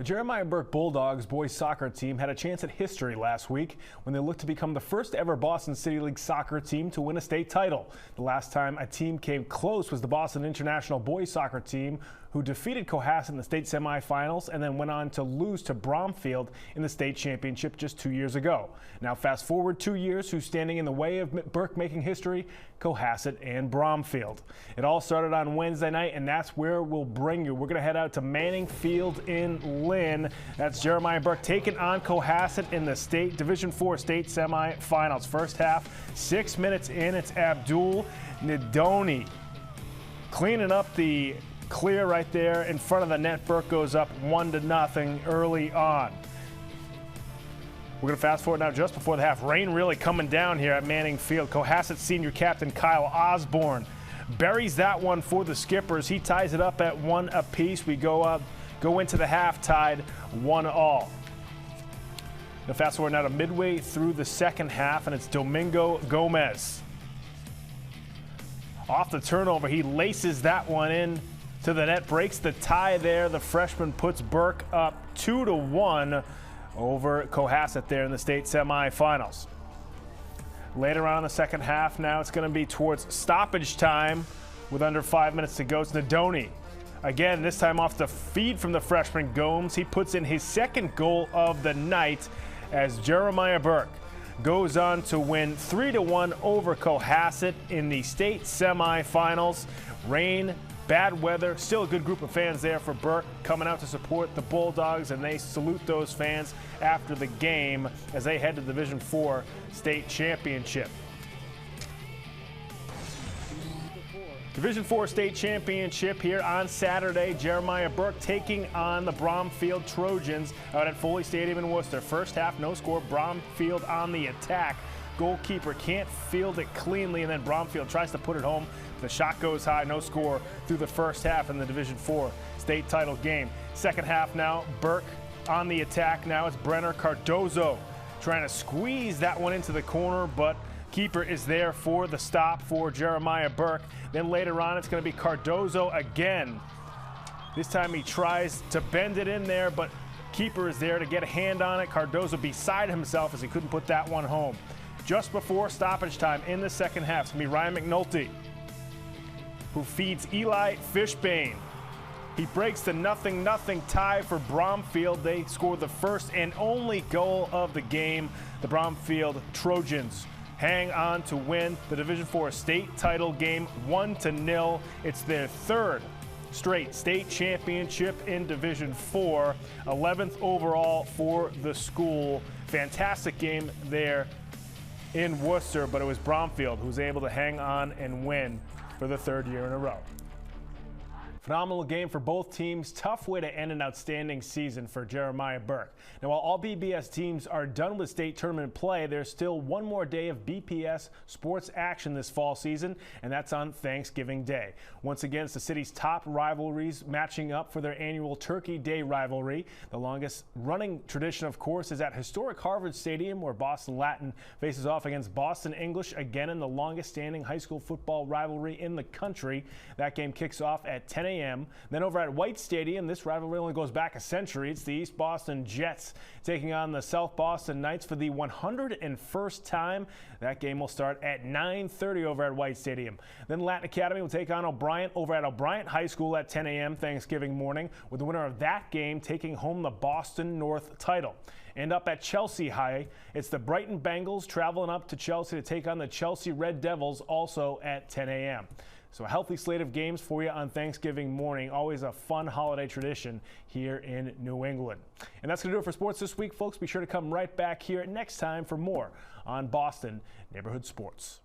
The Jeremiah Burke Bulldogs boys soccer team had a chance at history last week when they looked to become the first ever Boston City League soccer team to win a state title. The last time a team came close was the Boston International boys soccer team, who defeated Cohasset in the state semifinals and then went on to lose to Bromfield in the state championship just 2 years ago. Now fast forward 2 years, who's standing in the way of Burke making history? Cohasset and Bromfield. It all started on Wednesday night, and that's where we'll bring you. We're going to head out to Manning Field in Lynn. That's Jeremiah Burke taking on Cohasset in the state Division IV state semifinals. First half, 6 minutes in, it's Abdul Nidoni cleaning up the clear right there in front of the net. Burke goes up 1-0 early on. We're going to fast forward now just before the half. Rain really coming down here at Manning Field. Cohasset senior captain Kyle Osborne buries that one for the Skippers. He ties it up at 1 apiece. We go into the half tied 1-1. Now fast forward now to midway through the second half, and it's Domingo Gomez. Off the turnover, he laces that one in to the net, breaks the tie there. The freshman puts Burke up 2-1 over Cohasset there in the state semifinals. Later on in the second half, now it's going to be towards stoppage time with under 5 minutes to go. It's Nadoni. Again, this time off the feed from the freshman Gomes. He puts in his second goal of the night as Jeremiah Burke goes on to win 3-1 over Cohasset in the state semifinals. Rain, bad weather, still a good group of fans there for Burke coming out to support the Bulldogs, and they salute those fans after the game as they head to the Division IV state championship. Division IV state championship here on Saturday. Jeremiah Burke taking on the Bromfield Trojans out at Foley Stadium in Worcester. First half, no score. Bromfield on the attack. Goalkeeper can't field it cleanly, and then Bromfield tries to put it home. The shot goes high, no score through the first half in the Division IV state title game. Second half now, Burke on the attack. Now it's Brenner Cardozo trying to squeeze that one into the corner, but keeper is there for the stop for Jeremiah Burke. Then later on, it's going to be Cardozo again. This time he tries to bend it in there, but keeper is there to get a hand on it. Cardozo beside himself as he couldn't put that one home. Just before stoppage time in the second half, it's going to be Ryan McNulty, who feeds Eli Fishbane. He breaks the 0-0 tie for Bromfield. They scored the first and only goal of the game. The Bromfield Trojans hang on to win the Division IV state title game 1-0. It's their third straight state championship in Division IV, 11th overall for the school. Fantastic game there in Worcester, but it was Bromfield who was able to hang on and win for the third year in a row. Phenomenal game for both teams. Tough way to end an outstanding season for Jeremiah Burke. Now, while all BBS teams are done with state tournament play, there's still one more day of BPS sports action this fall season, and that's on Thanksgiving Day. Once again, it's the city's top rivalries matching up for their annual Turkey Day rivalry. The longest running tradition, of course, is at historic Harvard Stadium, where Boston Latin faces off against Boston English, again in the longest standing high school football rivalry in the country. That game kicks off at 10 a.m. Then over at White Stadium, this rivalry only goes back a century. It's the East Boston Jets taking on the South Boston Knights for the 101st time. That game will start at 9:30 over at White Stadium. Then Latin Academy will take on O'Brien over at O'Brien High School at 10 a.m. Thanksgiving morning, with the winner of that game taking home the Boston North title. And up at Chelsea High, it's the Brighton Bengals traveling up to Chelsea to take on the Chelsea Red Devils, also at 10 a.m. So a healthy slate of games for you on Thanksgiving morning. Always a fun holiday tradition here in New England. And that's going to do it for sports this week, folks. Be sure to come right back here next time for more on Boston Neighborhood Sports.